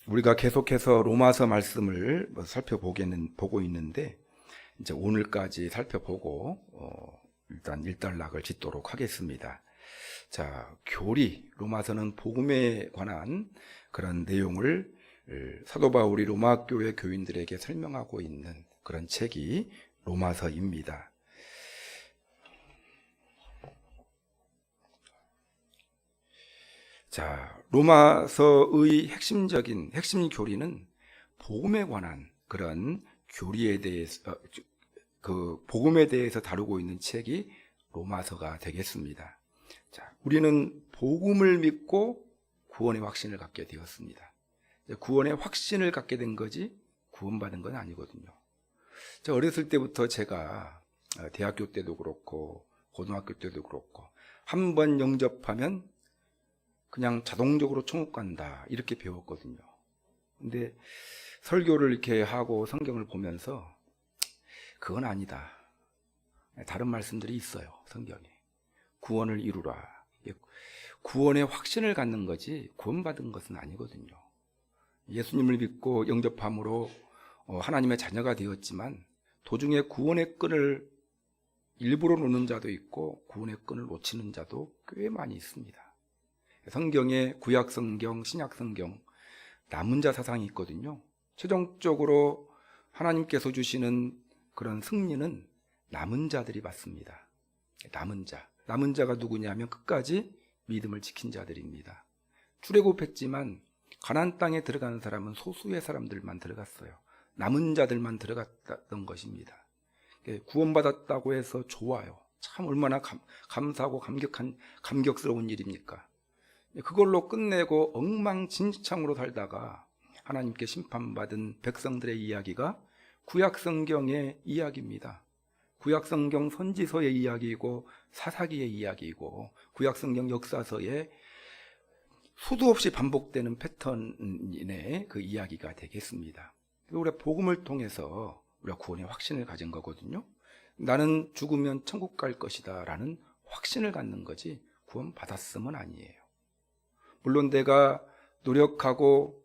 우리가 계속해서 로마서 말씀을 보고 있는데, 이제 오늘까지 살펴보고, 일단 일단락을 짓도록 하겠습니다. 자, 교리, 로마서는 복음에 관한 그런 내용을 사도 바울이 로마 교회 교인들에게 설명하고 있는 그런 책이 로마서입니다. 자, 로마서의 핵심 교리는 복음에 관한 그런 교리에 대해서, 복음에 대해서 다루고 있는 책이 로마서가 되겠습니다. 자, 우리는 복음을 믿고 구원의 확신을 갖게 되었습니다. 구원의 확신을 갖게 된 거지 구원받은 건 아니거든요. 어렸을 때부터 제가 대학교 때도 그렇고 고등학교 때도 그렇고 한 번 영접하면 그냥 자동적으로 천국 간다 이렇게 배웠거든요. 근데 설교를 이렇게 하고 성경을 보면서 그건 아니다. 다른 말씀들이 있어요. 성경에. 구원을 이루라. 구원의 확신을 갖는 거지 구원받은 것은 아니거든요. 예수님을 믿고 영접함으로 하나님의 자녀가 되었지만 도중에 구원의 끈을 일부러 놓는 자도 있고 구원의 끈을 놓치는 자도 꽤 많이 있습니다. 성경에 구약 성경, 신약 성경 남은 자 사상이 있거든요. 최종적으로 하나님께서 주시는 그런 승리는 남은 자들이 받습니다. 남은 자가 누구냐면 끝까지 믿음을 지킨 자들입니다. 출애굽했지만 가나안 땅에 들어가는 사람은 소수의 사람들만 들어갔어요. 남은 자들만 들어갔던 것입니다. 구원받았다고 해서 좋아요. 참 얼마나 감사하고 감격스러운 일입니까? 그걸로 끝내고 엉망진창으로 살다가 하나님께 심판받은 백성들의 이야기가 구약성경의 이야기입니다. 구약성경 선지서의 이야기이고 사사기의 이야기이고 구약성경 역사서의 수도 없이 반복되는 패턴의 그 이야기가 되겠습니다. 우리가 복음을 통해서 우리가 구원의 확신을 가진 거거든요. 나는 죽으면 천국 갈 것이다 라는 확신을 갖는 거지 구원 받았음은 아니에요. 물론 내가 노력하고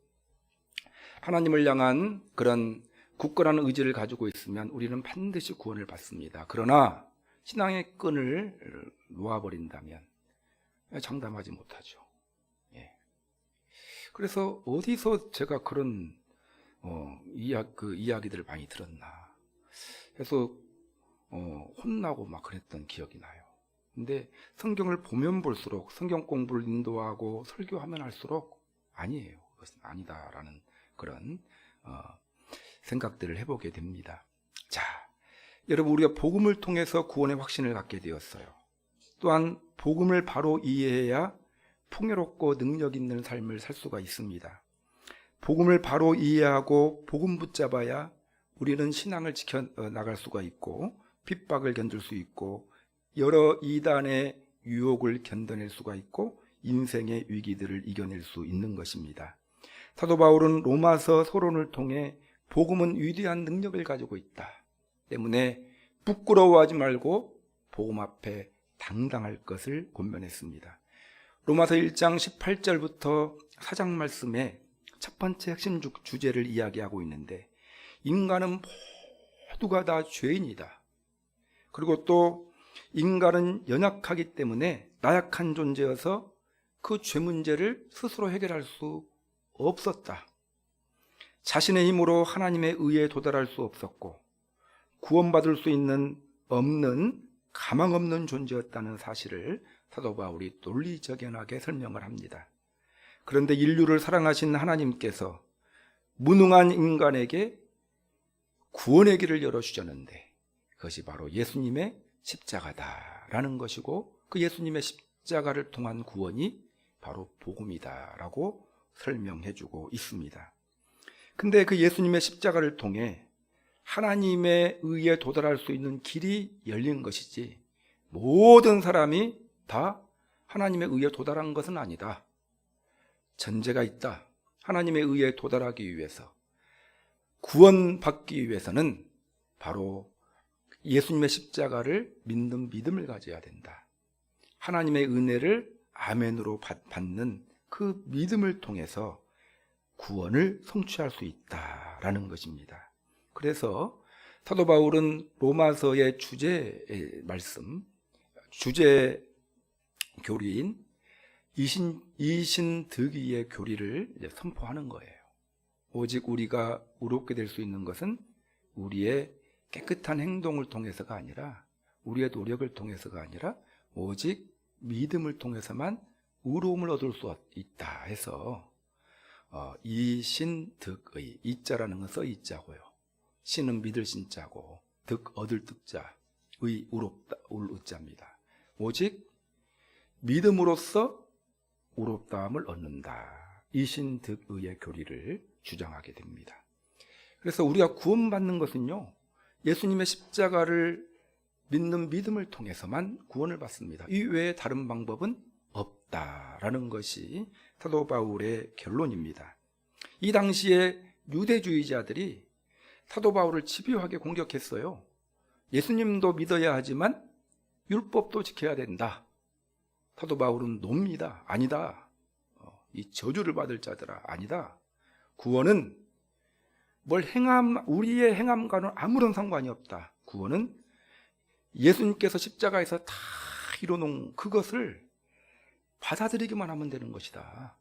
하나님을 향한 그런 굳건한 의지를 가지고 있으면 우리는 반드시 구원을 받습니다. 그러나 신앙의 끈을 놓아버린다면 장담하지 못하죠. 그래서 어디서 제가 그런 이야기들을 많이 들었나 해서 혼나고 막 그랬던 기억이 나요. 근데 성경을 보면 볼수록 성경 공부를 인도하고 설교하면 할수록 아니에요. 그것은 아니다라는 그런 생각들을 해보게 됩니다. 자, 여러분 우리가 복음을 통해서 구원의 확신을 갖게 되었어요. 또한 복음을 바로 이해해야 풍요롭고 능력 있는 삶을 살 수가 있습니다. 복음을 바로 이해하고 복음 붙잡아야 우리는 신앙을 지켜나갈 수가 있고 핍박을 견딜 수 있고 여러 이단의 유혹을 견뎌낼 수가 있고 인생의 위기들을 이겨낼 수 있는 것입니다. 사도 바울은 로마서 서론을 통해 복음은 위대한 능력을 가지고 있다 때문에 부끄러워하지 말고 복음 앞에 당당할 것을 권면했습니다. 로마서 1장 18절부터 4장 말씀에 첫 번째 핵심 주제를 이야기하고 있는데 인간은 모두가 다 죄인이다. 그리고 또 인간은 연약하기 때문에 나약한 존재여서 그 죄 문제를 스스로 해결할 수 없었다. 자신의 힘으로 하나님의 의에 도달할 수 없었고 구원받을 수 있는 가망 없는 존재였다는 사실을 사도 바울이 논리적연하게 설명을 합니다. 그런데 인류를 사랑하신 하나님께서 무능한 인간에게 구원의 길을 열어주셨는데 그것이 바로 예수님의 십자가다라는 것이고 그 예수님의 십자가를 통한 구원이 바로 복음이다라고 설명해주고 있습니다. 근데 그 예수님의 십자가를 통해 하나님의 의에 도달할 수 있는 길이 열린 것이지 모든 사람이 다 하나님의 의에 도달한 것은 아니다. 전제가 있다. 하나님의 의에 도달하기 위해서 구원받기 위해서는 바로 예수님의 십자가를 믿는 믿음을 가져야 된다. 하나님의 은혜를 아멘으로 받는 그 믿음을 통해서 구원을 성취할 수 있다라는 것입니다. 그래서 사도 바울은 로마서의 주제 말씀, 주제 교리인 이신득의의 교리를 이제 선포하는 거예요. 오직 우리가 의롭게 될 수 있는 것은 우리의 깨끗한 행동을 통해서가 아니라, 우리의 노력을 통해서가 아니라 오직 믿음을 통해서만 의로움을 얻을 수 있다 해서 이신득의, 이자라는 건 써이자고요. 신은 믿을 신자고 득 얻을 득자, 의 의롭다 올 의자입니다. 오직 믿음으로써 의롭다함을 얻는다. 이신득의의 교리를 주장하게 됩니다. 그래서 우리가 구원받는 것은요, 예수님의 십자가를 믿는 믿음을 통해서만 구원을 받습니다. 이 외에 다른 방법은 없다라는 것이 사도 바울의 결론입니다. 이 당시에 유대주의자들이 사도 바울을 집요하게 공격했어요. 예수님도 믿어야 하지만 율법도 지켜야 된다. 사도 바울은 놉니다. 아니다. 이 저주를 받을 자들아, 아니다. 구원은 우리의 행함과는 아무런 상관이 없다. 구원은 예수님께서 십자가에서 다 이뤄놓은 그것을 받아들이기만 하면 되는 것이다.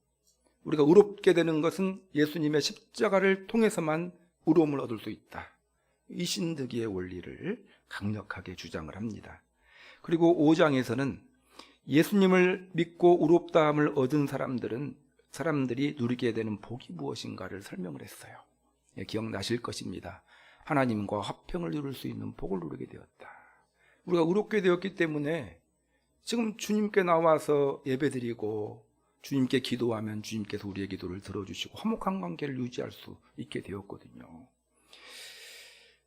우리가 의롭게 되는 것은 예수님의 십자가를 통해서만 의로움을 얻을 수 있다. 이신득의의 원리를 강력하게 주장을 합니다. 그리고 5장에서는 예수님을 믿고 의롭다함을 얻은 사람들이 누리게 되는 복이 무엇인가를 설명을 했어요. 기억나실 것입니다. 하나님과 화평을 이룰 수 있는 복을 누리게 되었다. 우리가 의롭게 되었기 때문에 지금 주님께 나와서 예배드리고 주님께 기도하면 주님께서 우리의 기도를 들어주시고 화목한 관계를 유지할 수 있게 되었거든요.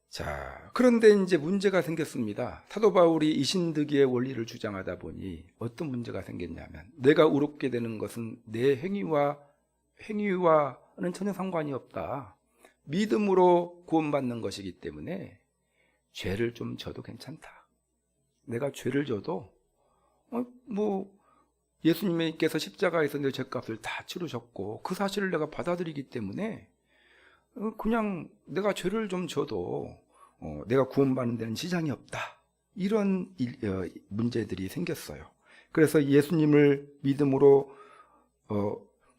자, 그런데 이제 문제가 생겼습니다. 사도 바울이 이신득의의 원리를 주장하다 보니 어떤 문제가 생겼냐면, 내가 의롭게 되는 것은 내 행위와는 전혀 상관이 없다. 믿음으로 구원받는 것이기 때문에 죄를 좀 져도 괜찮다. 내가 죄를 져도 예수님께서 십자가에서 내 죄값을 다 치르셨고 그 사실을 내가 받아들이기 때문에 그냥 내가 죄를 좀 져도 내가 구원받는 데는 지장이 없다. 이런 문제들이 생겼어요. 그래서 예수님을 믿음으로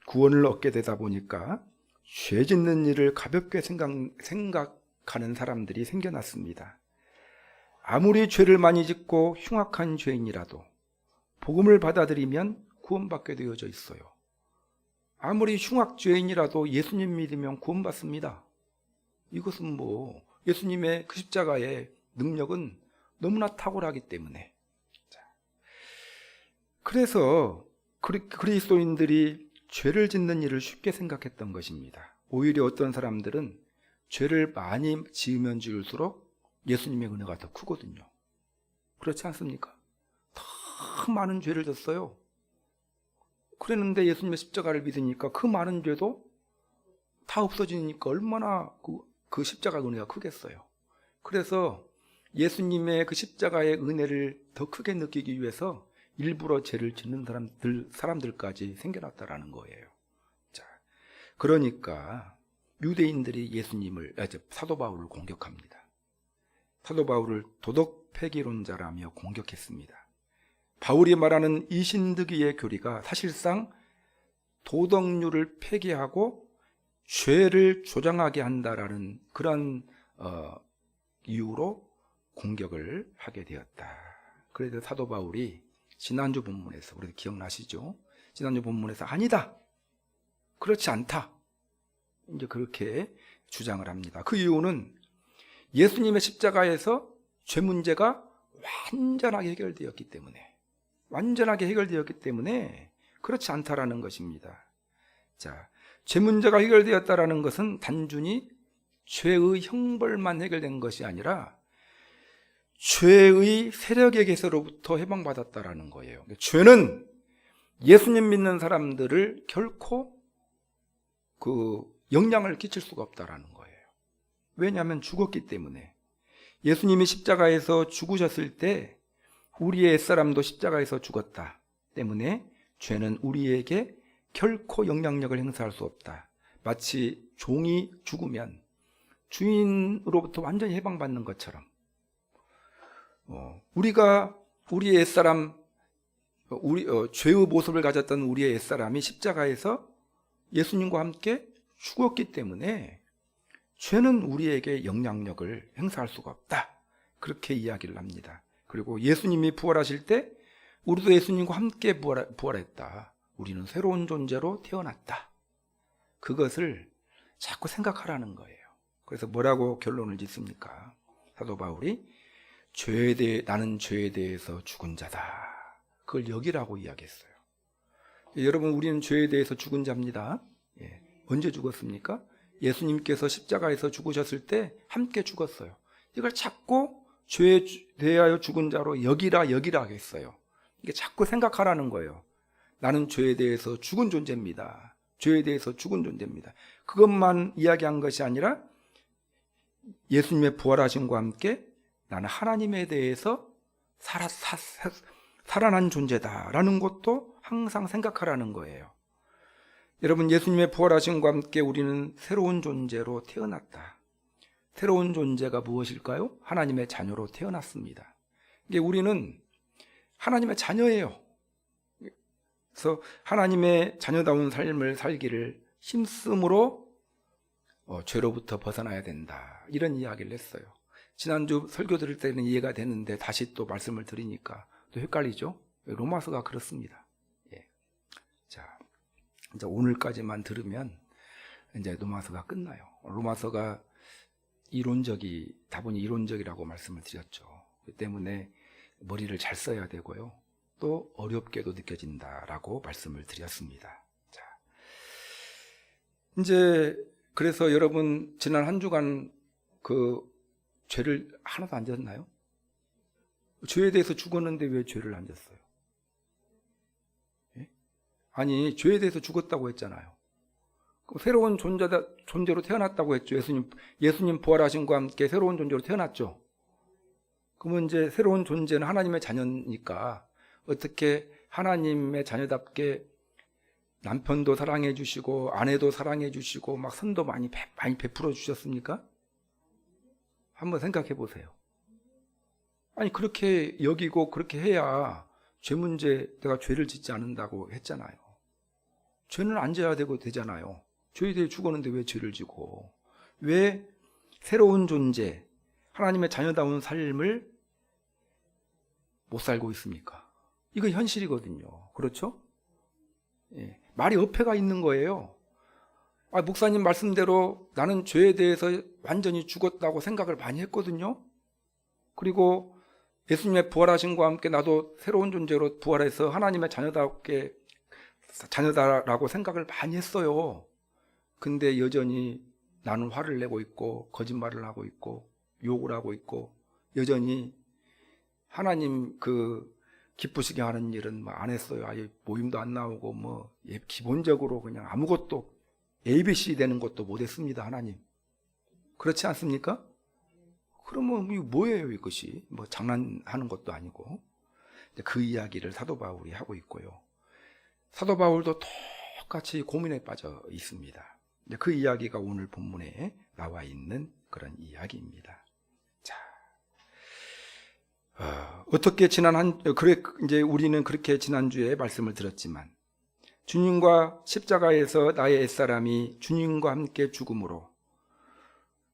구원을 얻게 되다 보니까 죄 짓는 일을 가볍게 생각하는 사람들이 생겨났습니다. 아무리 죄를 많이 짓고 흉악한 죄인이라도 복음을 받아들이면 구원받게 되어져 있어요. 아무리 흉악죄인이라도 예수님 믿으면 구원받습니다. 이것은 예수님의 그 십자가의 능력은 너무나 탁월하기 때문에. 그래서 그리스도인들이 죄를 짓는 일을 쉽게 생각했던 것입니다. 오히려 어떤 사람들은 죄를 많이 지으면 지을수록 예수님의 은혜가 더 크거든요. 그렇지 않습니까? 더 많은 죄를 졌어요. 그랬는데 예수님의 십자가를 믿으니까 그 많은 죄도 다 없어지니까 얼마나 그 십자가 은혜가 크겠어요. 그래서 예수님의 그 십자가의 은혜를 더 크게 느끼기 위해서 일부러 죄를 짓는 사람들까지 생겨났다라는 거예요. 자, 그러니까 유대인들이 사도 바울을 공격합니다. 사도 바울을 도덕 폐기론자라며 공격했습니다. 바울이 말하는 이신득의의 교리가 사실상 도덕률을 폐기하고 죄를 조장하게 한다라는 그런 이유로 공격을 하게 되었다. 그래서 사도 바울이 지난주 본문에서, 우리도 기억나시죠? 지난주 본문에서 아니다, 그렇지 않다, 이제 그렇게 주장을 합니다. 그 이유는 예수님의 십자가에서 죄 문제가 완전하게 해결되었기 때문에 그렇지 않다라는 것입니다. 자, 죄 문제가 해결되었다라는 것은 단순히 죄의 형벌만 해결된 것이 아니라 죄의 세력에게서로부터 해방받았다라는 거예요. 죄는 예수님 믿는 사람들을 결코 영향을 끼칠 수가 없다라는 거예요. 왜냐하면 죽었기 때문에. 예수님이 십자가에서 죽으셨을 때 우리의 옛사람도 십자가에서 죽었다 때문에 죄는 우리에게 결코 영향력을 행사할 수 없다. 마치 종이 죽으면 주인으로부터 완전히 해방받는 것처럼 우리가 우리의 옛사람, 죄의 모습을 가졌던 우리의 옛사람이 십자가에서 예수님과 함께 죽었기 때문에 죄는 우리에게 영향력을 행사할 수가 없다. 그렇게 이야기를 합니다. 그리고 예수님이 부활하실 때 우리도 예수님과 함께 부활했다. 우리는 새로운 존재로 태어났다. 그것을 자꾸 생각하라는 거예요. 그래서 뭐라고 결론을 짓습니까? 사도 바울이 나는 죄에 대해서 죽은 자다. 그걸 여기라고 이야기했어요. 여러분, 우리는 죄에 대해서 죽은 자입니다. 언제 죽었습니까? 예수님께서 십자가에서 죽으셨을 때 함께 죽었어요. 이걸 자꾸 죄에 대하여 죽은 자로 여기라 하겠어요. 이게 자꾸 생각하라는 거예요. 나는 죄에 대해서 죽은 존재입니다. 죄에 대해서 죽은 존재입니다. 그것만 이야기한 것이 아니라 예수님의 부활하심과 함께 나는 하나님에 대해서 살아난 존재다라는 것도 항상 생각하라는 거예요. 여러분, 예수님의 부활하심과 함께 우리는 새로운 존재로 태어났다. 새로운 존재가 무엇일까요? 하나님의 자녀로 태어났습니다. 이게 우리는 하나님의 자녀예요. 그래서 하나님의 자녀다운 삶을 살기를 힘쓰므로 죄로부터 벗어나야 된다. 이런 이야기를 했어요. 지난주 설교 들을 때는 이해가 되는데 다시 또 말씀을 드리니까 또 헷갈리죠? 로마서가 그렇습니다. 자, 이제 오늘까지만 들으면 이제 로마서가 끝나요. 로마서가 다분히 이론적이라고 말씀을 드렸죠. 그 때문에 머리를 잘 써야 되고요. 또 어렵게도 느껴진다라고 말씀을 드렸습니다. 자, 이제 그래서 여러분 지난 한 주간 그 죄를 하나도 안 졌나요? 죄에 대해서 죽었는데 왜 죄를 안 졌어요? 아니, 죄에 대해서 죽었다고 했잖아요. 새로운 존재로 태어났다고 했죠. 예수님 부활하심과 함께 새로운 존재로 태어났죠. 그러면 이제 새로운 존재는 하나님의 자녀니까 어떻게 하나님의 자녀답게 남편도 사랑해 주시고 아내도 사랑해 주시고 막 선도 많이 베풀어 주셨습니까? 한번 생각해 보세요. 아니, 그렇게 여기고 그렇게 해야 죄 문제, 내가 죄를 짓지 않는다고 했잖아요. 죄는 안 져야 되잖아요. 죄에 대해 죽었는데 왜 죄를 지고, 왜 새로운 존재, 하나님의 자녀다운 삶을 못 살고 있습니까? 이거 현실이거든요. 그렇죠? 말이 어폐가 있는 거예요. 목사님 말씀대로 나는 죄에 대해서 완전히 죽었다고 생각을 많이 했거든요. 그리고 예수님의 부활하심과 함께 나도 새로운 존재로 부활해서 하나님의 자녀다라고 생각을 많이 했어요. 근데 여전히 나는 화를 내고 있고 거짓말을 하고 있고 욕을 하고 있고 여전히 하나님 기쁘시게 하는 일은 안 했어요. 아예 모임도 안 나오고 기본적으로 그냥 아무것도 ABC 되는 것도 못 했습니다. 하나님. 그렇지 않습니까? 그러면 뭐예요 이것이? 장난하는 것도 아니고. 그 이야기를 사도 바울이 하고 있고요. 사도 바울도 똑같이 고민에 빠져 있습니다. 그 이야기가 오늘 본문에 나와 있는 그런 이야기입니다. 자, 어떻게 이제 우리는 그렇게 지난주에 말씀을 들었지만 주님과 십자가에서 나의 옛사람이 주님과 함께 죽음으로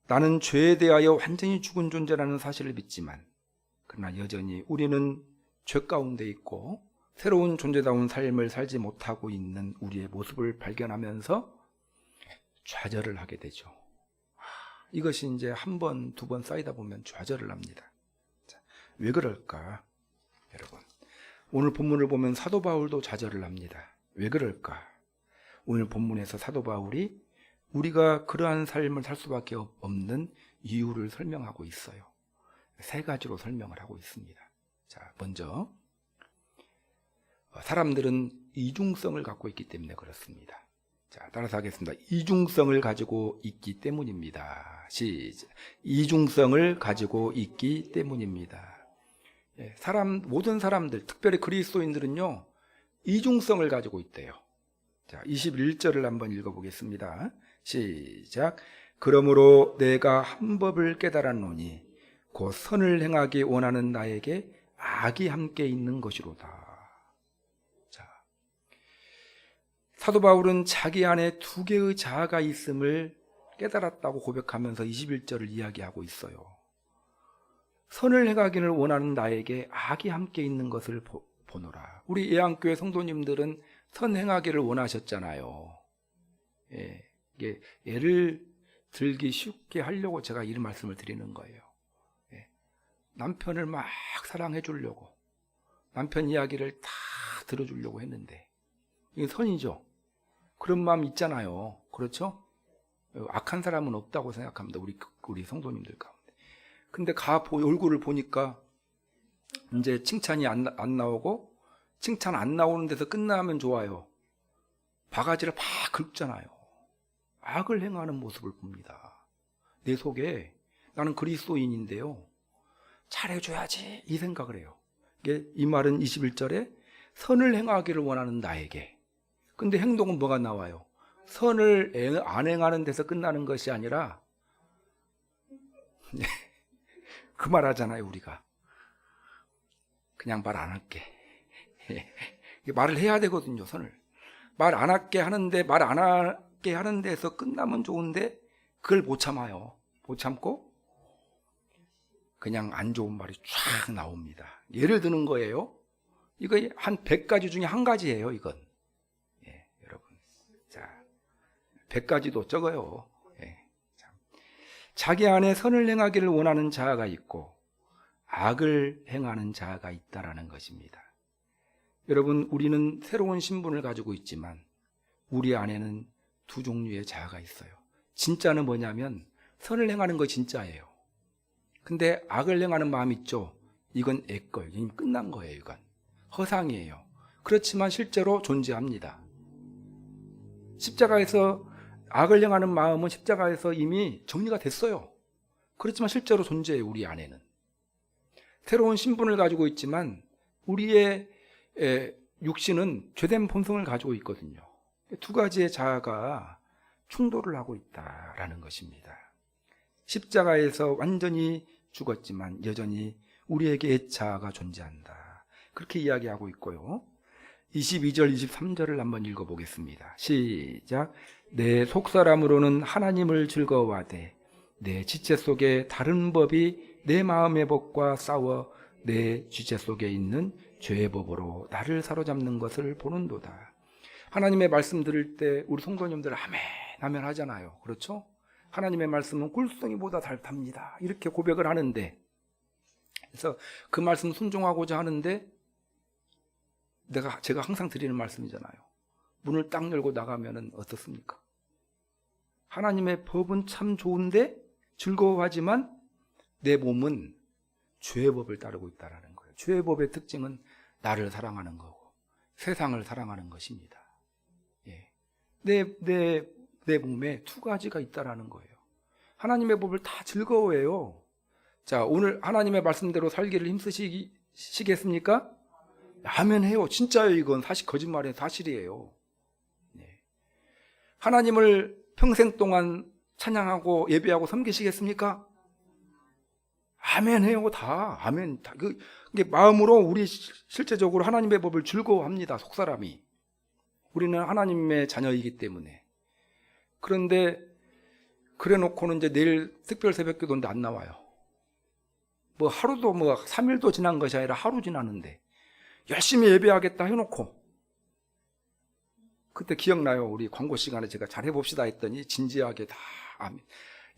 나는 죄에 대하여 완전히 죽은 존재라는 사실을 믿지만 그러나 여전히 우리는 죄 가운데 있고 새로운 존재다운 삶을 살지 못하고 있는 우리의 모습을 발견하면서 좌절을 하게 되죠. 이것이 이제 한 번, 두 번 쌓이다 보면 좌절을 합니다. 자, 왜 그럴까? 여러분, 오늘 본문을 보면 사도 바울도 좌절을 합니다. 왜 그럴까? 오늘 본문에서 사도 바울이 우리가 그러한 삶을 살 수밖에 없는 이유를 설명하고 있어요. 세 가지로 설명을 하고 있습니다. 자, 먼저 사람들은 이중성을 갖고 있기 때문에 그렇습니다. 자, 따라서 하겠습니다. 이중성을 가지고 있기 때문입니다. 시작. 이중성을 가지고 있기 때문입니다. 모든 사람들, 특별히 그리스도인들은요, 이중성을 가지고 있대요. 자, 21절을 한번 읽어보겠습니다. 시작. 그러므로 내가 한 법을 깨달았노니 곧 선을 행하기 원하는 나에게 악이 함께 있는 것이로다. 자, 사도 바울은 자기 안에 두 개의 자아가 있음을 깨달았다고 고백하면서 21절을 이야기하고 있어요. 선을 행하기를 원하는 나에게 악이 함께 있는 것을 보노라. 우리 예안교회 성도님들은 선 행하기를 원하셨잖아요. 예, 이게 예를 들기 쉽게 하려고 제가 이 말씀을 드리는 거예요. 예, 남편을 막 사랑해 주려고, 남편 이야기를 다 들어주려고 했는데 이게 선이죠. 그런 마음 있잖아요. 그렇죠? 악한 사람은 없다고 생각합니다. 우리 성도님들 가운데. 근데 얼굴을 보니까 이제 칭찬이 안 나오고, 칭찬 안 나오는 데서 끝나면 좋아요. 바가지를 팍 긁잖아요. 악을 행하는 모습을 봅니다. 내 속에 나는 그리스도인인데요, 잘해줘야지 이 생각을 해요. 이 말은 21절에 선을 행하기를 원하는 나에게. 근데 행동은 뭐가 나와요? 선을 안 행하는 데서 끝나는 것이 아니라 그 말 하잖아요. 우리가 그냥 말 안 할게. 말을 해야 되거든요. 선을 말 안 할게 하는데, 말 안 할게 하는 데서 끝나면 좋은데 그걸 못 참아요. 못 참고 그냥 안 좋은 말이 쫙 나옵니다. 예를 드는 거예요. 이거 한 100가지 중에 한 가지예요. 이건. 예, 여러분. 자, 100가지도 적어요. 예, 자기 안에 선을 행하기를 원하는 자아가 있고 악을 행하는 자아가 있다라는 것입니다. 여러분, 우리는 새로운 신분을 가지고 있지만 우리 안에는 두 종류의 자아가 있어요. 진짜는 뭐냐면 선을 행하는 거 진짜예요. 근데 악을 행하는 마음 있죠? 이건 애거예요. 이미 끝난 거예요. 이건 허상이에요. 그렇지만 실제로 존재합니다. 십자가에서 악을 행하는 마음은 십자가에서 이미 정리가 됐어요. 그렇지만 실제로 존재해요. 우리 안에는. 새로운 신분을 가지고 있지만 우리의 육신은 죄된 본성을 가지고 있거든요. 두 가지의 자아가 충돌을 하고 있다라는 것입니다. 십자가에서 완전히 죽었지만 여전히 우리에게 옛 자아가 존재한다. 그렇게 이야기하고 있고요. 22절, 23절을 한번 읽어보겠습니다. 시작. 내 속사람으로는 하나님을 즐거워하되 내 지체 속에 다른 법이 내 마음의 법과 싸워 내 지체 속에 있는 죄의 법으로 나를 사로잡는 것을 보는도다. 하나님의 말씀 들을 때 우리 성도님들 아멘 아멘 하잖아요. 그렇죠? 하나님의 말씀은 꿀송이보다 달답니다. 이렇게 고백을 하는데, 그래서 그 말씀 순종하고자 하는데 제가 항상 드리는 말씀이잖아요. 문을 딱 열고 나가면은 어떻습니까? 하나님의 법은 참 좋은데 즐거워하지만 내 몸은 죄의 법을 따르고 있다는 거예요. 죄의 법의 특징은 나를 사랑하는 거고 세상을 사랑하는 것입니다. 예. 내 몸에 두 가지가 있다라는 거예요. 하나님의 법을 다 즐거워해요. 자, 오늘 하나님의 말씀대로 살기를 힘쓰시겠습니까? 아멘 해요. 진짜요. 이건 사실 거짓말이에요. 사실이에요. 네. 하나님을 평생 동안 찬양하고 예배하고 섬기시겠습니까? 아멘 해요. 다 아멘. 이게 마음으로 우리 실제적으로 하나님의 법을 즐거워합니다. 속사람이. 우리는 하나님의 자녀이기 때문에. 그런데 그래 놓고는 이제 내일 특별 새벽 기도인데 안 나와요. 뭐 하루도 3일도 지난 것이 아니라 하루 지났는데 열심히 예배하겠다 해놓고, 그때 기억나요. 우리 광고 시간에 제가 잘 해봅시다 했더니 진지하게 다 아멘.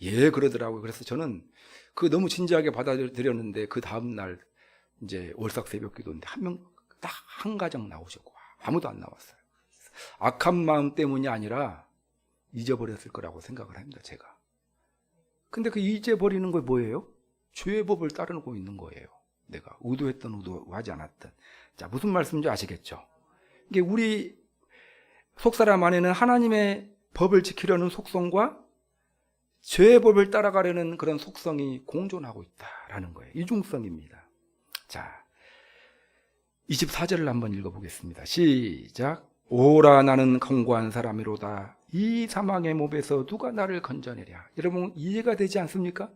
예 그러더라고요. 그래서 저는 너무 진지하게 받아들였는데 그 다음날 이제 월삭 새벽 기도인데 딱 한 가정 나오셨고 아무도 안 나왔어요. 악한 마음 때문이 아니라 잊어버렸을 거라고 생각을 합니다. 제가. 근데 그 잊어버리는 거 뭐예요? 죄의 법을 따르고 있는 거예요. 내가 의도했든 의도하지 않았든. 자, 무슨 말씀인지 아시겠죠? 이게 우리 속사람 안에는 하나님의 법을 지키려는 속성과 죄의 법을 따라가려는 그런 속성이 공존하고 있다라는 거예요. 이중성입니다. 자, 24절을 한번 읽어보겠습니다. 시작. 오라 나는 견고한 사람이로다. 이 사망의 몸에서 누가 나를 건져내랴. 여러분 이해가 되지 않습니까?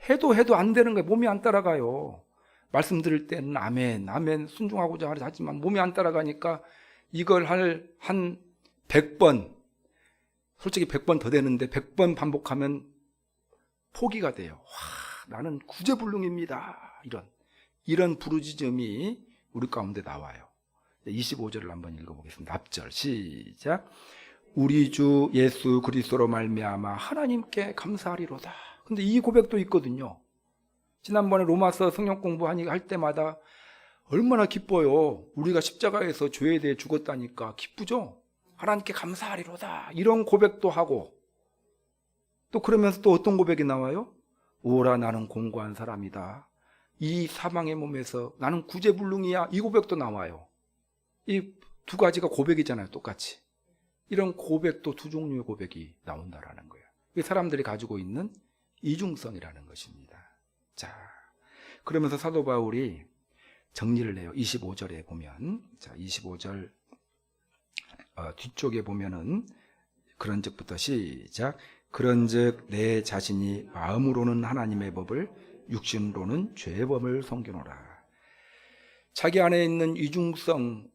해도 안 되는 거예요. 몸이 안 따라가요. 말씀 들을 때는 아멘, 아멘 순종하고자 하지만 몸이 안 따라가니까 이걸 한 100번, 솔직히 100번 더 되는데 100번 반복하면 포기가 돼요. 나는 구제불능입니다. 이런 부르짖음이 우리 가운데 나와요. 25절을 한번 읽어보겠습니다. 앞절 시작. 우리 주 예수 그리스도로 말미암아 하나님께 감사하리로다. 근데 이 고백도 있거든요. 지난번에 로마서 성경 공부할 때마다 얼마나 기뻐요. 우리가 십자가에서 죄에 대해 죽었다니까 기쁘죠. 하나님께 감사하리로다. 이런 고백도 하고 또 그러면서 또 어떤 고백이 나와요? 오라 나는 공고한 사람이다. 이 사망의 몸에서 나는 구제불능이야. 이 고백도 나와요. 이 두 가지가 고백이잖아요. 똑같이. 이런 고백도 두 종류의 고백이 나온다라는 거예요. 이게 사람들이 가지고 있는 이중성이라는 것입니다. 자, 그러면서 사도 바울이 정리를 해요. 25절에 보면, 자, 25절 뒤쪽에 보면은 그런즉부터 시작. 그런즉 내 자신이 마음으로는 하나님의 법을 육신으로는 죄의 법을 섬기노라. 자기 안에 있는 이중성의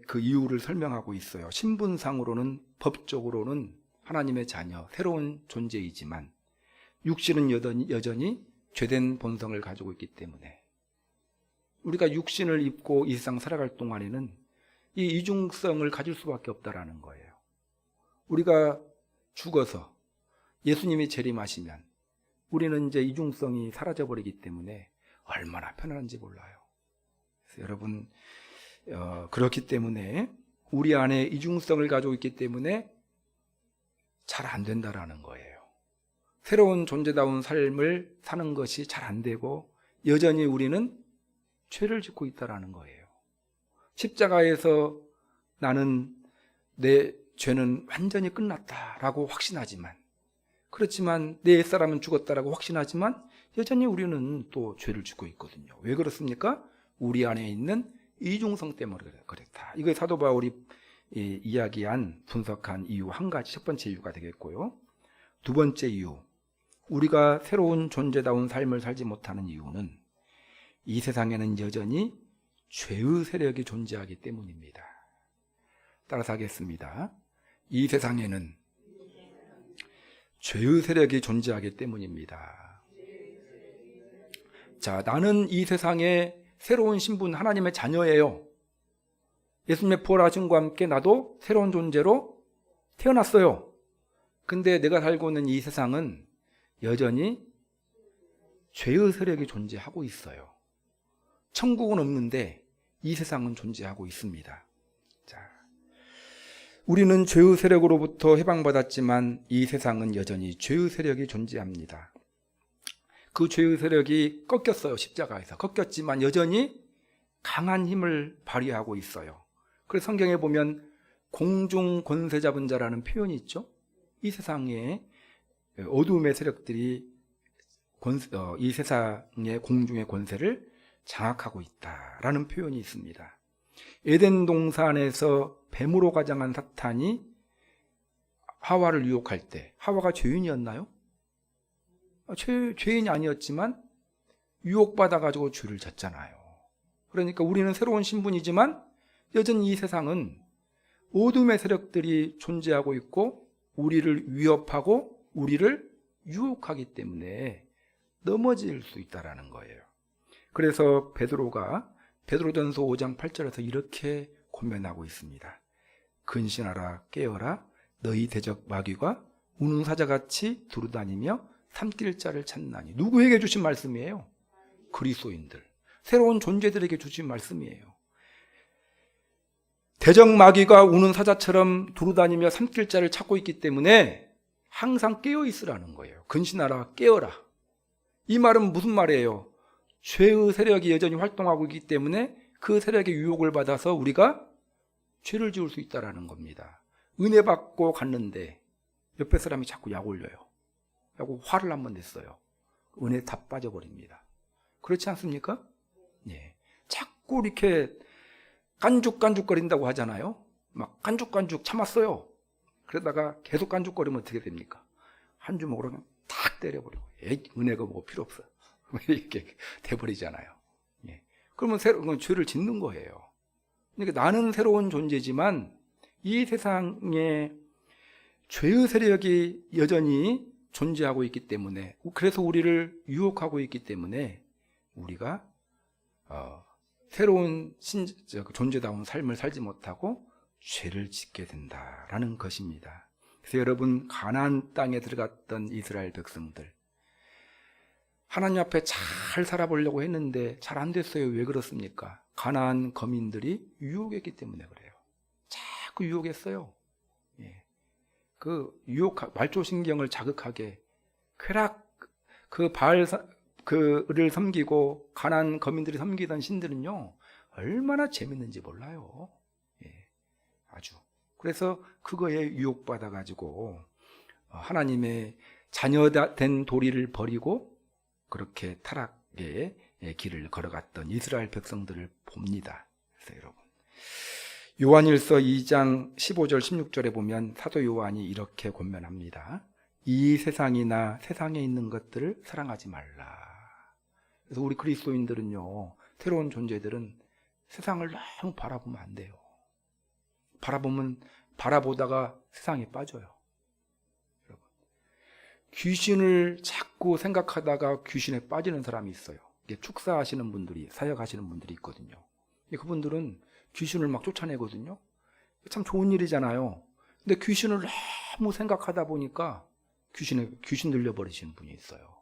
그 이유를 설명하고 있어요. 신분상으로는 법적으로는 하나님의 자녀, 새로운 존재이지만 육신은 여전히 죄된 본성을 가지고 있기 때문에 우리가 육신을 입고 이 세상 살아갈 동안에는 이 이중성을 가질 수밖에 없다라는 거예요. 우리가 죽어서 예수님이 재림하시면 우리는 이제 이중성이 사라져버리기 때문에 얼마나 편안한지 몰라요. 그래서 여러분 그렇기 때문에 우리 안에 이중성을 가지고 있기 때문에 잘 안 된다라는 거예요. 새로운 존재다운 삶을 사는 것이 잘 안 되고 여전히 우리는 죄를 짓고 있다라는 거예요. 십자가에서 나는 내 죄는 완전히 끝났다라고 확신하지만, 그렇지만 내 옛사람은 죽었다라고 확신하지만 여전히 우리는 또 죄를 짓고 있거든요. 왜 그렇습니까? 우리 안에 있는 이중성 때문에 그렇다. 이거 사도 바울이 이야기한 분석한 이유 한 가지, 첫 번째 이유가 되겠고요. 두 번째 이유, 우리가 새로운 존재다운 삶을 살지 못하는 이유는 이 세상에는 여전히 죄의 세력이 존재하기 때문입니다. 따라서 하겠습니다. 이 세상에는 죄의 세력이 존재하기 때문입니다. 자, 나는 이 세상에 새로운 신분, 하나님의 자녀예요. 예수님의 부활하심과 함께 나도 새로운 존재로 태어났어요. 근데 내가 살고 있는 이 세상은 여전히 죄의 세력이 존재하고 있어요. 천국은 없는데 이 세상은 존재하고 있습니다. 자, 우리는 죄의 세력으로부터 해방받았지만 이 세상은 여전히 죄의 세력이 존재합니다. 그 죄의 세력이 꺾였어요. 십자가에서 꺾였지만 여전히 강한 힘을 발휘하고 있어요. 그래서 성경에 보면 공중 권세 잡은 자라는 표현이 있죠. 이 세상에 어둠의 세력들이 이 세상의 공중의 권세를 장악하고 있다라는 표현이 있습니다. 에덴 동산에서 뱀으로 가장한 사탄이 하와를 유혹할 때 하와가 죄인이었나요? 죄인이 아니었지만 유혹받아가지고 죄를 졌잖아요. 그러니까 우리는 새로운 신분이지만 여전히 이 세상은 어둠의 세력들이 존재하고 있고 우리를 위협하고 우리를 유혹하기 때문에 넘어질 수 있다는 거예요. 그래서 베드로전서 5장 8절에서 이렇게 권면하고 있습니다. 근신하라 깨어라 너희 대적 마귀가 우는 사자같이 두루다니며 삼킬 자를 찾나니. 누구에게 주신 말씀이에요? 그리스도인들, 새로운 존재들에게 주신 말씀이에요. 대적 마귀가 우는 사자처럼 두루다니며 삼킬 자를 찾고 있기 때문에 항상 깨어 있으라는 거예요. 근신하라 깨어라. 이 말은 무슨 말이에요? 죄의 세력이 여전히 활동하고 있기 때문에 그 세력의 유혹을 받아서 우리가 죄를 지을 수 있다는 겁니다. 은혜 받고 갔는데 옆에 사람이 자꾸 약 올려요. 하고 화를 한번 냈어요. 은혜 다 빠져버립니다. 그렇지 않습니까? 예. 자꾸 이렇게 깐죽깐죽거린다고 하잖아요. 막 깐죽깐죽 참았어요. 그러다가 계속 깐죽거리면 어떻게 됩니까? 한 주먹으로 그냥 탁 때려버리고, 은혜가 뭐 필요 없어. 이렇게 돼버리잖아요. 예. 그러면 새로운 죄를 짓는 거예요. 그러니까 나는 새로운 존재지만 이 세상에 죄의 세력이 여전히 존재하고 있기 때문에, 그래서 우리를 유혹하고 있기 때문에 우리가 새로운 존재다운 삶을 살지 못하고 죄를 짓게 된다라는 것입니다. 그래서 여러분, 가나안 땅에 들어갔던 이스라엘 백성들, 하나님 앞에 잘 살아보려고 했는데 잘 안 됐어요. 왜 그렇습니까? 가나안 거민들이 유혹했기 때문에 그래요. 자꾸 유혹했어요. 예. 그 말초신경을 자극하게 쾌락, 그 그를 섬기고 가나안 거민들이 섬기던 신들은요, 얼마나 재밌는지 몰라요. 예. 아주. 그래서 그거에 유혹받아 가지고 하나님의 자녀된 도리를 버리고 그렇게 타락의 길을 걸어갔던 이스라엘 백성들을 봅니다. 그래서 여러분, 요한일서 2장 15절 16절에 보면 사도 요한이 이렇게 권면합니다. 이 세상이나 세상에 있는 것들을 사랑하지 말라. 그래서 우리 그리스도인들은요, 새로운 존재들은 세상을 너무 바라보면 안 돼요. 바라보다가 세상에 빠져요. 여러분, 귀신을 자꾸 생각하다가 귀신에 빠지는 사람이 있어요. 이게 축사하시는 분들이, 사역하시는 분들이 있거든요. 그분들은 귀신을 막 쫓아내거든요. 참 좋은 일이잖아요. 근데 귀신을 너무 생각하다 보니까 귀신 들려버리시는 분이 있어요.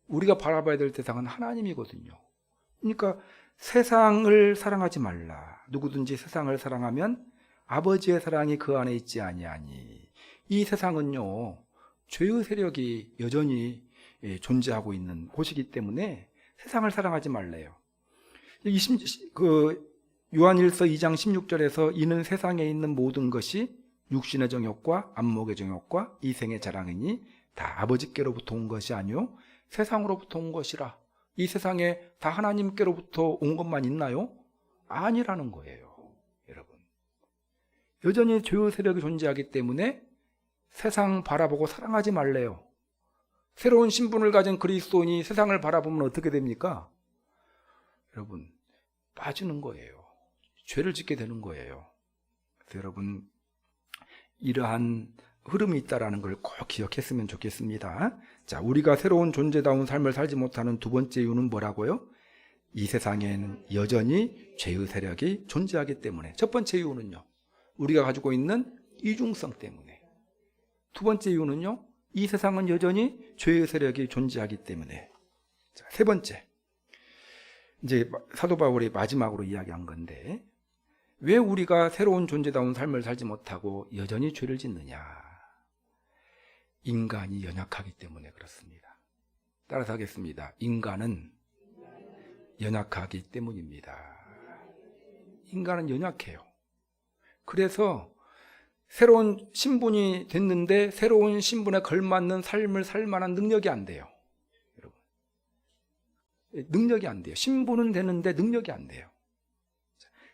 우리가 바라봐야 될 대상은 하나님이거든요. 그러니까 세상을 사랑하지 말라. 누구든지 세상을 사랑하면 아버지의 사랑이 그 안에 있지 아니하니. 이 세상은요, 죄의 세력이 여전히 존재하고 있는 곳이기 때문에 세상을 사랑하지 말래요. 요한일서 2장 16절에서 이는 세상에 있는 모든 것이 육신의 정욕과 안목의 정욕과 이생의 자랑이니 다 아버지께로부터 온 것이 아니요 세상으로부터 온 것이라. 이 세상에 다 하나님께로부터 온 것만 있나요? 아니라는 거예요. 여러분, 여전히 죄의 세력이 존재하기 때문에 세상 바라보고 사랑하지 말래요. 새로운 신분을 가진 그리스도인이 세상을 바라보면 어떻게 됩니까? 여러분, 빠지는 거예요. 죄를 짓게 되는 거예요. 그래서 여러분, 이러한 흐름이 있다는 걸 꼭 기억했으면 좋겠습니다. 자, 우리가 새로운 존재다운 삶을 살지 못하는 두 번째 이유는 뭐라고요? 이 세상에는 여전히 죄의 세력이 존재하기 때문에. 첫 번째 이유는요, 우리가 가지고 있는 이중성 때문에. 두 번째 이유는요, 이 세상은 여전히 죄의 세력이 존재하기 때문에. 자, 세 번째, 이제 사도 바울이 마지막으로 이야기한 건데, 왜 우리가 새로운 존재다운 삶을 살지 못하고 여전히 죄를 짓느냐? 인간이 연약하기 때문에 그렇습니다. 따라서 하겠습니다. 인간은 연약하기 때문입니다. 인간은 연약해요. 그래서 새로운 신분이 됐는데 새로운 신분에 걸맞는 삶을 살 만한 능력이 안 돼요. 여러분, 능력이 안 돼요. 신분은 되는데 능력이 안 돼요.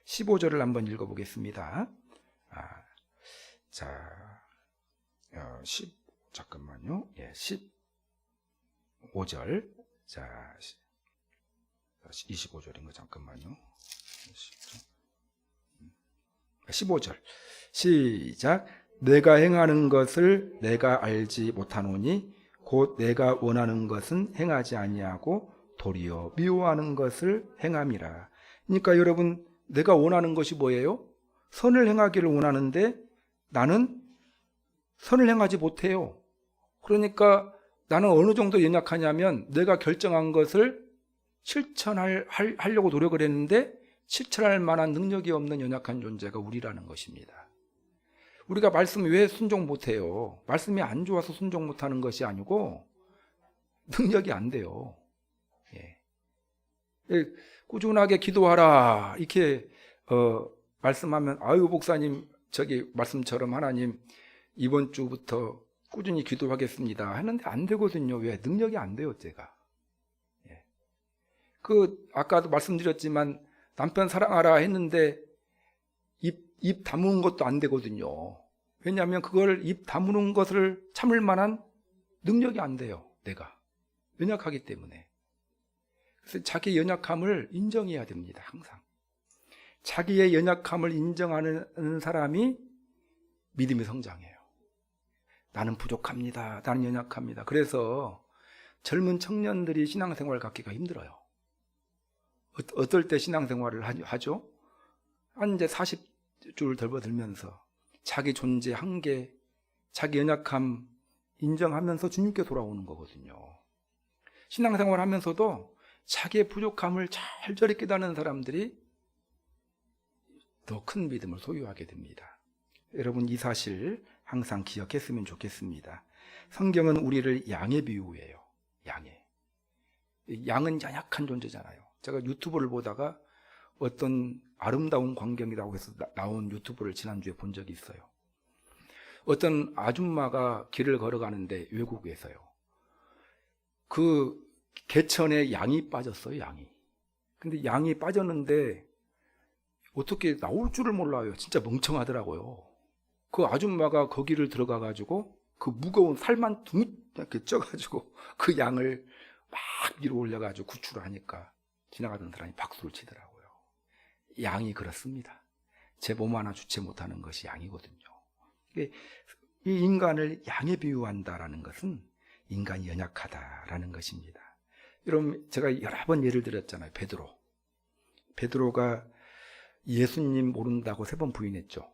15절을 한번 읽어보겠습니다. 잠깐만요. 15절. 자, 25절인가? 잠깐만요. 15절. 시작. 내가 행하는 것을 내가 알지 못하노니 곧 내가 원하는 것은 행하지 아니하고 도리어 미워하는 것을 행함이라. 그러니까 여러분, 내가 원하는 것이 뭐예요? 선을 행하기를 원하는데 나는 선을 행하지 못해요. 그러니까 나는 어느 정도 연약하냐면 내가 결정한 것을 실천하려고 노력을 했는데 실천할 만한 능력이 없는 연약한 존재가 우리라는 것입니다. 우리가 말씀 왜 순종 못해요? 말씀이 안 좋아서 순종 못하는 것이 아니고 능력이 안 돼요. 꾸준하게 기도하라 이렇게 말씀하면, 아유 목사님, 저기 말씀처럼 하나님 이번 주부터 꾸준히 기도하겠습니다 했는데 안 되거든요. 왜? 능력이 안 돼요. 제가 아까도 말씀드렸지만 남편 사랑하라 했는데 입 다문 것도 안 되거든요. 왜냐하면 그걸 입 다무는 것을 참을 만한 능력이 안 돼요. 내가 연약하기 때문에. 그래서 자기 연약함을 인정해야 됩니다. 항상 자기의 연약함을 인정하는 사람이 믿음이 성장해요. 나는 부족합니다. 나는 연약합니다. 그래서 젊은 청년들이 신앙생활을 갖기가 힘들어요. 어떨 때 신앙생활을 하죠? 한 이제 40줄 접어들면서 자기 존재 한계, 자기 연약함 인정하면서 주님께 돌아오는 거거든요. 신앙생활 하면서도 자기의 부족함을 잘절히 깨닫는 사람들이 더 큰 믿음을 소유하게 됩니다. 여러분 이 사실 항상 기억했으면 좋겠습니다. 성경은 우리를 양에 비유해요. 양에. 양은 연약한 존재잖아요. 제가 유튜브를 보다가 어떤 아름다운 광경이라고 해서 나온 유튜브를 지난주에 본 적이 있어요. 어떤 아줌마가 길을 걸어가는데 외국에서요. 그 개천에 양이 빠졌어요. 양이. 근데 양이 빠졌는데 어떻게 나올 줄을 몰라요. 진짜 멍청하더라고요. 그 아줌마가 거기를 들어가 가지고 그 무거운 살만 이렇게 쪄가지고 그 양을 막 위로 올려가지고 구출을 하니까 지나가던 사람이 박수를 치더라고요. 양이 그렇습니다. 제 몸 하나 주체 못하는 것이 양이거든요. 이 인간을 양에 비유한다라는 것은 인간이 연약하다라는 것입니다. 여러분 제가 여러 번 예를 들었잖아요. 베드로가 예수님 모른다고 3번 부인했죠.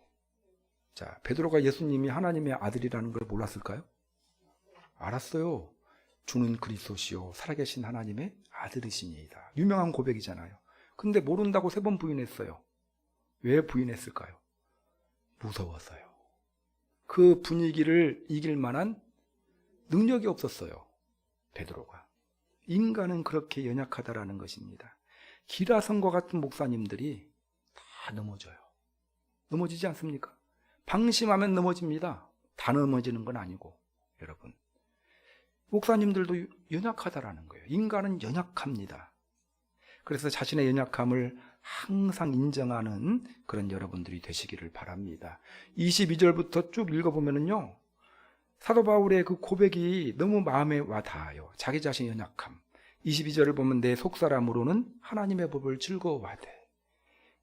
자, 베드로가 예수님이 하나님의 아들이라는 걸 몰랐을까요? 알았어요. 주는 그리스도시요 살아계신 하나님의 아들이십니다. 유명한 고백이잖아요. 근데 모른다고 3번 부인했어요. 왜 부인했을까요? 무서웠어요. 그 분위기를 이길 만한 능력이 없었어요. 베드로가. 인간은 그렇게 연약하다라는 것입니다. 기라성과 같은 목사님들이 다 넘어져요. 넘어지지 않습니까? 방심하면 넘어집니다. 다 넘어지는 건 아니고 여러분 목사님들도 연약하다라는 거예요. 인간은 연약합니다. 그래서 자신의 연약함을 항상 인정하는 그런 여러분들이 되시기를 바랍니다. 22절부터 쭉 읽어보면요 사도 바울의 그 고백이 너무 마음에 와 닿아요. 자기 자신의 연약함. 22절을 보면 내 속사람으로는 하나님의 법을 즐거워하되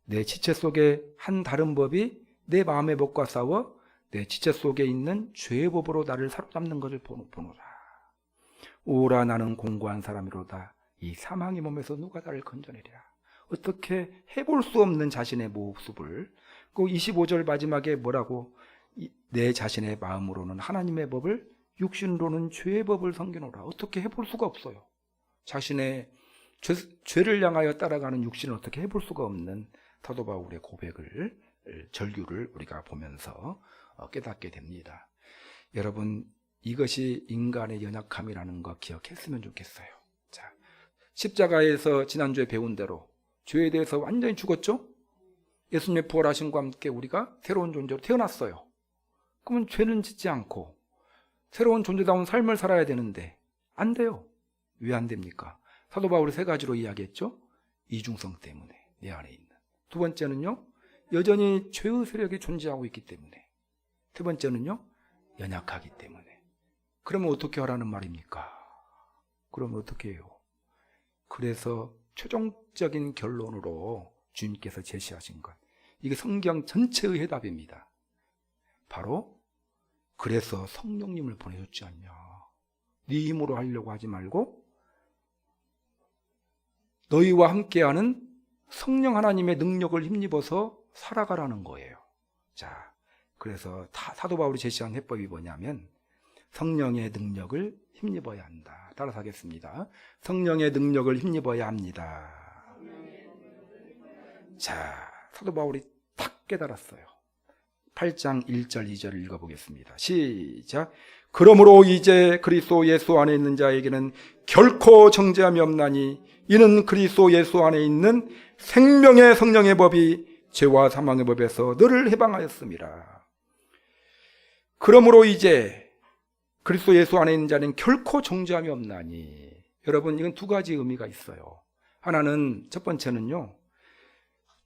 내 지체 속에 한 다른 법이 내 마음의 법과 싸워 내 지체 속에 있는 죄의 법으로 나를 사로잡는 것을 보노라. 오라 나는 공고한 사람이로다. 이 사망의 몸에서 누가 나를 건져내리라. 어떻게 해볼 수 없는 자신의 모습을 그 25절 마지막에 뭐라고 내 자신의 마음으로는 하나님의 법을 육신으로는 죄의 법을 섬기노라. 어떻게 해볼 수가 없어요. 자신의 죄를 향하여 따라가는 육신을 어떻게 해볼 수가 없는 사도 바울의 고백을 절규를 우리가 보면서 깨닫게 됩니다. 여러분 이것이 인간의 연약함이라는 거 기억했으면 좋겠어요. 자, 십자가에서 지난주에 배운 대로 죄에 대해서 완전히 죽었죠? 예수님의 부활하심과 함께 우리가 새로운 존재로 태어났어요. 그러면 죄는 짓지 않고 새로운 존재다운 삶을 살아야 되는데 안 돼요. 왜 안 됩니까? 사도 바울이 3가지로 이야기했죠. 이중성 때문에 내 안에 있는. 2번째는요. 여전히 죄의 세력이 존재하고 있기 때문에. 3번째는요. 연약하기 때문에. 그러면 어떻게 하라는 말입니까? 그러면 어떻게 해요? 그래서 최종적인 결론으로 주님께서 제시하신 것. 이게 성경 전체의 해답입니다. 바로 그래서 성령님을 보내줬지 않냐. 네 힘으로 하려고 하지 말고 너희와 함께하는 성령 하나님의 능력을 힘입어서 살아가라는 거예요. 자, 그래서 사도 바울이 제시한 해법이 뭐냐면 성령의 능력을 힘입어야 한다. 따라서 하겠습니다. 성령의 능력을 힘입어야 합니다. 자, 사도 바울이 딱 깨달았어요. 8장 1절 2절을 읽어보겠습니다. 시작. 그러므로 이제 그리스도 예수 안에 있는 자에게는 결코 정죄함이 없나니 이는 그리스도 예수 안에 있는 생명의 성령의 법이 죄와 사망의 법에서 너를 해방하였습니다. 그러므로 이제 그리스도 예수 안에 있는 자는 결코 정죄함이 없나니. 여러분 이건 2가지 의미가 있어요. 하나는 첫 번째는요.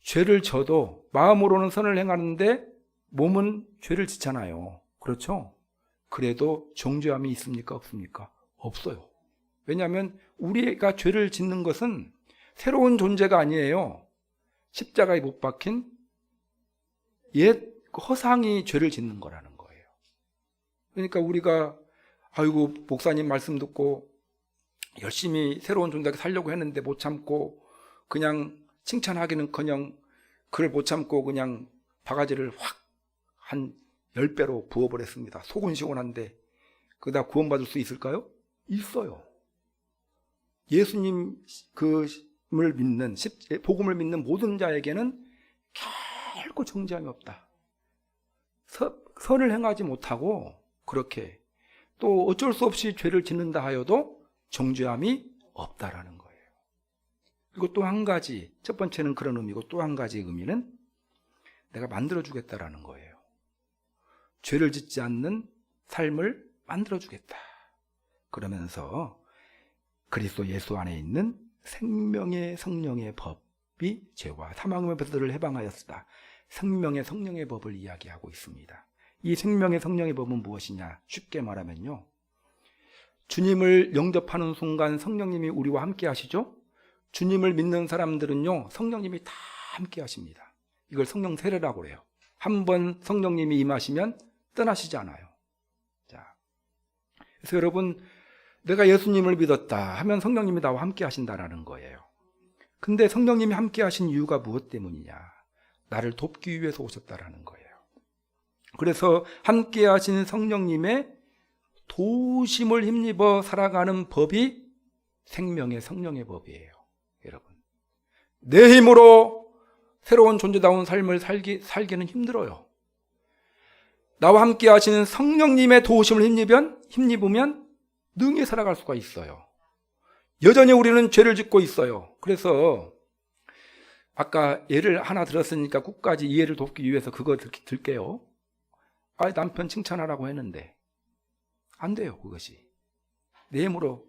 죄를 져도 마음으로는 선을 행하는데 몸은 죄를 짓잖아요. 그렇죠? 그래도 정죄함이 있습니까? 없습니까? 없어요. 왜냐하면 우리가 죄를 짓는 것은 새로운 존재가 아니에요. 십자가에 못 박힌 옛 허상이 죄를 짓는 거라는 거예요. 그러니까 우리가 아이고 목사님 말씀 듣고 열심히 새로운 존재가 살려고 했는데 못 참고 그냥 칭찬하기는커녕 그걸 못 참고 그냥 바가지를 확 한 10배로 부어버렸습니다. 속은 시원한데 그다 구원받을 수 있을까요? 있어요. 예수님 그을 믿는 복음을 믿는 모든 자에게는 결코 정죄함이 없다. 선을 행하지 못하고 그렇게 또 어쩔 수 없이 죄를 짓는다 하여도 정죄함이 없다라는 거예요. 그리고 또 한 가지, 첫 번째는 그런 의미고 또 한 가지 의미는 내가 만들어주겠다라는 거예요. 죄를 짓지 않는 삶을 만들어주겠다. 그러면서 그리스도 예수 안에 있는 생명의 성령의 법이 죄와 사망의 법들을 해방하였으다. 생명의 성령의 법을 이야기하고 있습니다. 이 생명의 성령의 법은 무엇이냐? 쉽게 말하면요, 주님을 영접하는 순간 성령님이 우리와 함께 하시죠? 주님을 믿는 사람들은요, 성령님이 다 함께 하십니다. 이걸 성령 세례라고 그래요. 한번 성령님이 임하시면 떠나시지 않아요. 자, 그래서 여러분, 내가 예수님을 믿었다 하면 성령님이 나와 함께 하신다라는 거예요. 근데 성령님이 함께 하신 이유가 무엇 때문이냐? 나를 돕기 위해서 오셨다라는 거예요. 그래서 함께 하신 성령님의 도우심을 힘입어 살아가는 법이 생명의 성령의 법이에요. 여러분, 내 힘으로 새로운 존재다운 삶을 살기는 힘들어요. 나와 함께 하시는 성령님의 도우심을 힘입으면 능히 살아갈 수가 있어요. 여전히 우리는 죄를 짓고 있어요. 그래서 아까 예를 하나 들었으니까 끝까지 이해를 돕기 위해서 그거 들게요. 남편 칭찬하라고 했는데 안 돼요. 그것이 내 힘으로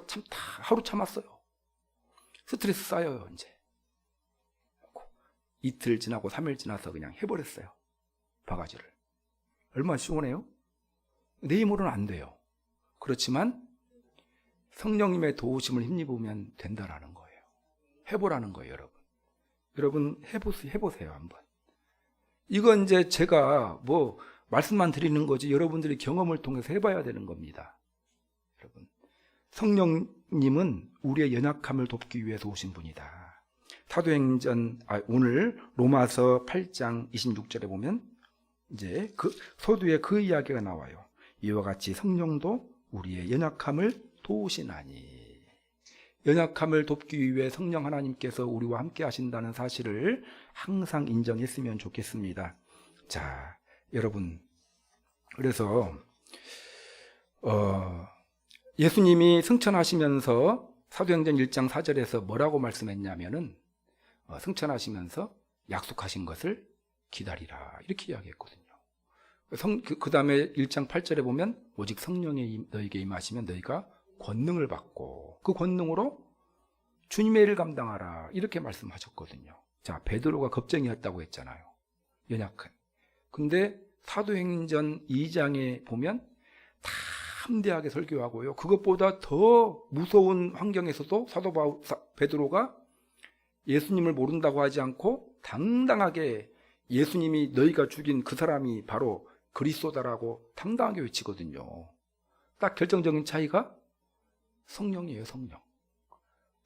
참 다 하루 참았어요. 스트레스 쌓여요. 이제 이틀 지나고 3일 지나서 그냥 해버렸어요. 바가지를. 얼마나 시원해요? 내 힘으로는 안 돼요. 그렇지만 성령님의 도우심을 힘입으면 된다라는 거예요. 해보라는 거예요. 여러분 해보세요 한번. 이건 이제 제가 뭐 말씀만 드리는 거지 여러분들이 경험을 통해서 해봐야 되는 겁니다. 여러분, 성령님은 우리의 연약함을 돕기 위해서 오신 분이다. 오늘 로마서 8장 26절에 보면 이제 서두에 그 이야기가 나와요. 이와 같이 성령도 우리의 연약함을 도우시나니. 연약함을 돕기 위해 성령 하나님께서 우리와 함께 하신다는 사실을 항상 인정했으면 좋겠습니다. 자, 여러분, 그래서 예수님이 승천하시면서 사도행전 1장 4절에서 뭐라고 말씀했냐면은 승천하시면서 약속하신 것을 기다리라 이렇게 이야기했거든요. 그 다음에 1장 8절에 보면 오직 성령이 너에게 임하시면 너희가 권능을 받고 그 권능으로 주님의 일을 감당하라 이렇게 말씀하셨거든요. 자, 베드로가 겁쟁이였다고 했잖아요. 연약한. 근데 사도행전 2장에 보면 담대하게 설교하고요. 그것보다 더 무서운 환경에서도 베드로가 예수님을 모른다고 하지 않고 당당하게 예수님이 너희가 죽인 그 사람이 바로 그리스도다라고 당당하게 외치거든요. 딱 결정적인 차이가 성령이에요.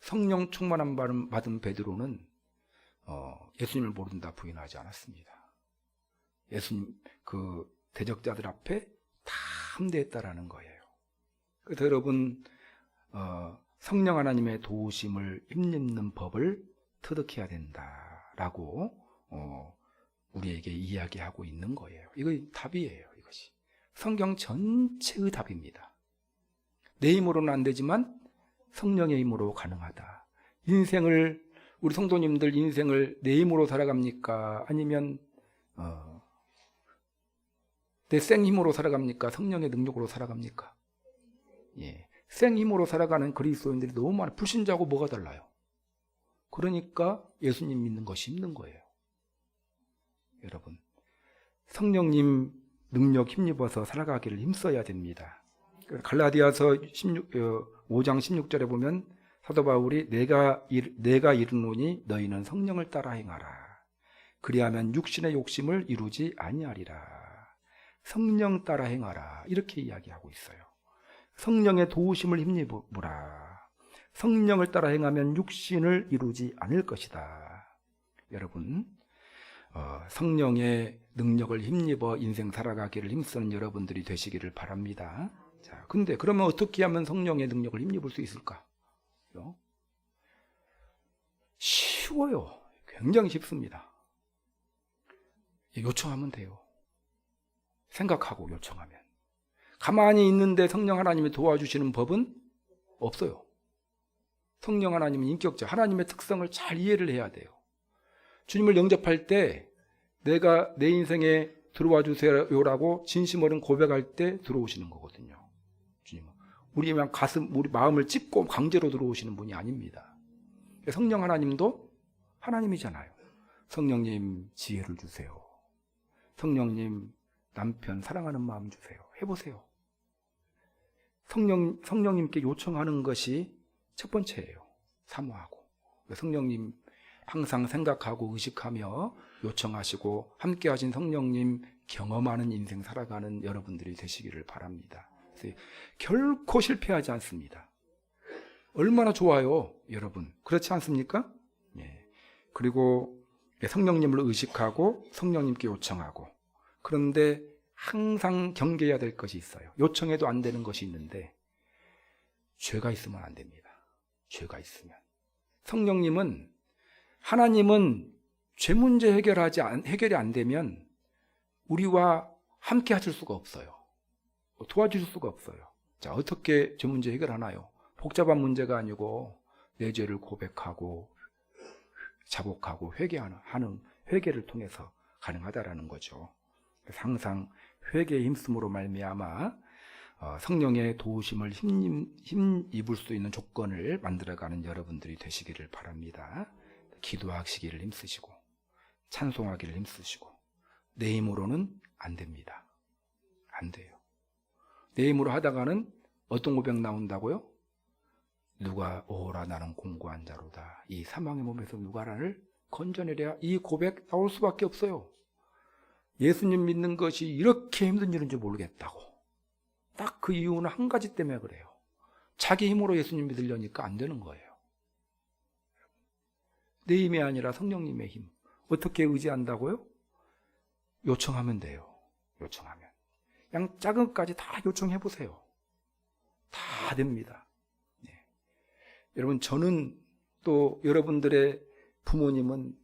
성령 충만함 받은 베드로는 예수님을 모른다 부인하지 않았습니다. 예수님 그 대적자들 앞에 담대했다라는 거예요. 그래서 여러분 성령 하나님의 도우심을 힘입는 법을 터득해야 된다라고 우리에게 이야기하고 있는 거예요. 이거 답이에요. 이것이 성경 전체의 답입니다. 내 힘으로는 안 되지만 성령의 힘으로 가능하다. 우리 성도님들 인생을 내 힘으로 살아갑니까? 아니면 내 생힘으로 살아갑니까? 성령의 능력으로 살아갑니까? 예, 생힘으로 살아가는 그리스도인들이 너무 많아요. 불신자하고 뭐가 달라요? 그러니까 예수님 믿는 것이 힘든 거예요. 여러분, 성령님 능력 힘입어서 살아가기를 힘써야 됩니다. 갈라디아서 5장 16절에 보면 사도 바울이 내가 이르노니 너희는 성령을 따라 행하라. 그리하면 육신의 욕심을 이루지 아니하리라. 성령 따라 행하라. 이렇게 이야기하고 있어요. 성령의 도우심을 힘입으라. 성령을 따라 행하면 육신을 이루지 않을 것이다. 여러분, 성령의 능력을 힘입어 인생 살아가기를 힘쓰는 여러분들이 되시기를 바랍니다. 자, 근데 그러면 어떻게 하면 성령의 능력을 힘입을 수 있을까? 쉬워요. 굉장히 쉽습니다. 요청하면 돼요. 생각하고 요청하면. 가만히 있는데 성령 하나님이 도와주시는 법은 없어요. 성령 하나님은 인격자, 하나님의 특성을 잘 이해를 해야 돼요. 주님을 영접할 때 내가 내 인생에 들어와 주세요라고 진심 어린 고백할 때 들어오시는 거거든요. 주님은 우리 마음을 찢고 강제로 들어오시는 분이 아닙니다. 성령 하나님도 하나님이잖아요. 성령님 지혜를 주세요. 성령님 남편 사랑하는 마음 주세요. 해보세요. 성령님께 요청하는 것이 첫 번째예요. 사모하고. 성령님 항상 생각하고 의식하며 요청하시고 함께 하신 성령님 경험하는 인생 살아가는 여러분들이 되시기를 바랍니다. 결코 실패하지 않습니다. 얼마나 좋아요, 여러분. 그렇지 않습니까? 예. 그리고 성령님을 의식하고 성령님께 요청하고. 그런데 항상 경계해야 될 것이 있어요. 요청해도 안 되는 것이 있는데 죄가 있으면 안 됩니다. 죄가 있으면. 하나님은 죄 문제 해결이 안 되면 우리와 함께 하실 수가 없어요. 도와주실 수가 없어요. 자, 어떻게 죄 문제 해결하나요? 복잡한 문제가 아니고 내 죄를 고백하고 자복하고 회개하는 회개를 통해서 가능하다라는 거죠. 항상 회개의 힘쓰므로 말미암아 성령의 도우심을 힘입을 수 있는 조건을 만들어가는 여러분들이 되시기를 바랍니다. 기도하시기를 힘쓰시고 찬송하기를 힘쓰시고 내 힘으로는 안 됩니다. 안 돼요. 내 힘으로 하다가는 어떤 고백 나온다고요? 누가 오라 나는 공고한 자로다. 이 사망의 몸에서 누가 나를 건져내랴. 이 고백 나올 수밖에 없어요. 예수님 믿는 것이 이렇게 힘든 일인지 모르겠다고. 딱 그 이유는 한 가지 때문에 그래요. 자기 힘으로 예수님 믿으려니까 안 되는 거예요. 내 힘이 아니라 성령님의 힘. 어떻게 의지한다고요? 요청하면 돼요. 요청하면. 그냥 작은 것까지 다 요청해 보세요. 다 됩니다. 네. 여러분, 저는 또 여러분들의 부모님은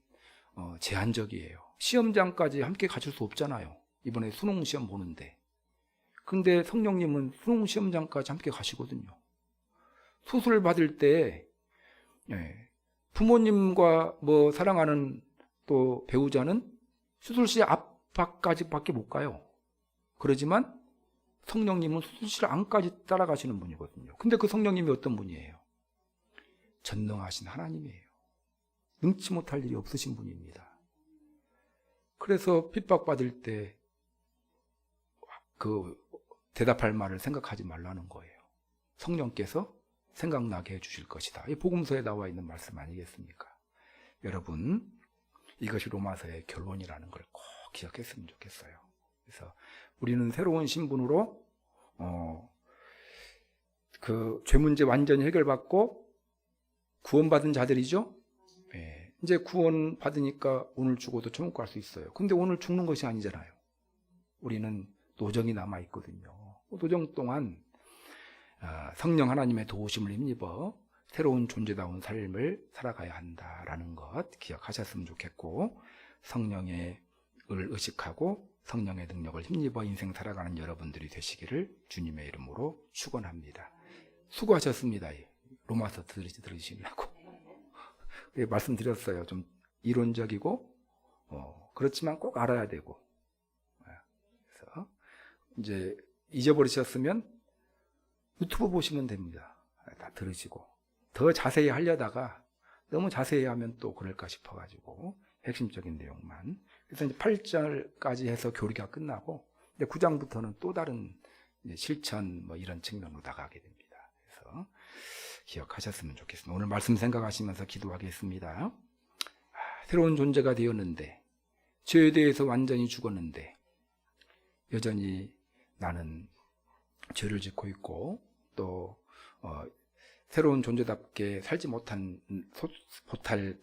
제한적이에요. 시험장까지 함께 가실 수 없잖아요. 이번에 수능 시험 보는데. 근데 성령님은 수능 시험장까지 함께 가시거든요. 수술 받을 때 부모님과 사랑하는 또 배우자는 수술실 앞까지밖에 못 가요. 그러지만 성령님은 수술실 안까지 따라가시는 분이거든요. 근데 그 성령님이 어떤 분이에요? 전능하신 하나님이에요. 능치 못할 일이 없으신 분입니다. 그래서 핍박받을 때 대답할 말을 생각하지 말라는 거예요. 성령께서 생각나게 해주실 것이다. 이 복음서에 나와 있는 말씀 아니겠습니까? 여러분, 이것이 로마서의 결론이라는 걸 꼭 기억했으면 좋겠어요. 그래서 우리는 새로운 신분으로 죄 문제 완전히 해결받고 구원받은 자들이죠. 네. 이제 구원 받으니까 오늘 죽어도 천국 갈 수 있어요. 근데 오늘 죽는 것이 아니잖아요. 우리는 노정이 남아 있거든요. 노정 동안 성령 하나님의 도우심을 힘입어 새로운 존재다운 삶을 살아가야 한다라는 것 기억하셨으면 좋겠고, 성령의 의식하고 성령의 능력을 힘입어 인생 살아가는 여러분들이 되시기를 주님의 이름으로 축원합니다. 수고하셨습니다. 로마서 들으시려고 말씀드렸어요. 좀 이론적이고 그렇지만 꼭 알아야 되고. 그래서 이제 잊어버리셨으면 유튜브 보시면 됩니다. 다 들으시고. 더 자세히 하려다가 너무 자세히 하면 또 그럴까 싶어가지고 핵심적인 내용만. 그래서 이제 8절까지 해서 교리가 끝나고, 근데 9장부터는 또 다른 이제 실천 뭐 이런 측면으로 나가게 됩니다. 그래서 기억하셨으면 좋겠습니다. 오늘 말씀 생각하시면서 기도하겠습니다. 새로운 존재가 되었는데, 죄에 대해서 완전히 죽었는데 여전히 나는 죄를 짓고 있고 또 새로운 존재답게 살지 못할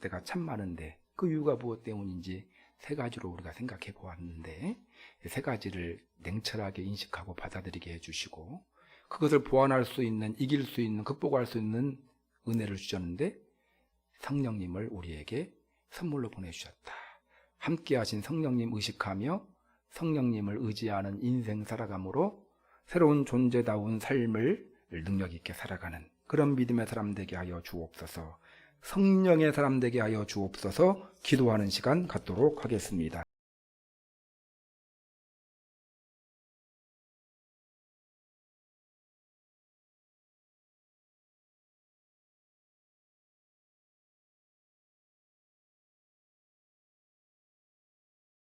때가 참 많은데 그 이유가 무엇 때문인지 세 가지로 우리가 생각해 보았는데, 세 가지를 냉철하게 인식하고 받아들이게 해주시고 그것을 보완할 수 있는, 이길 수 있는, 극복할 수 있는 은혜를 주셨는데 성령님을 우리에게 선물로 보내주셨다. 함께 하신 성령님 의식하며 성령님을 의지하는 인생 살아감으로 새로운 존재다운 삶을 능력 있게 살아가는 그런 믿음의 사람 되게 하여 주옵소서. 성령의 사람 되게 하여 주옵소서. 기도하는 시간 갖도록 하겠습니다.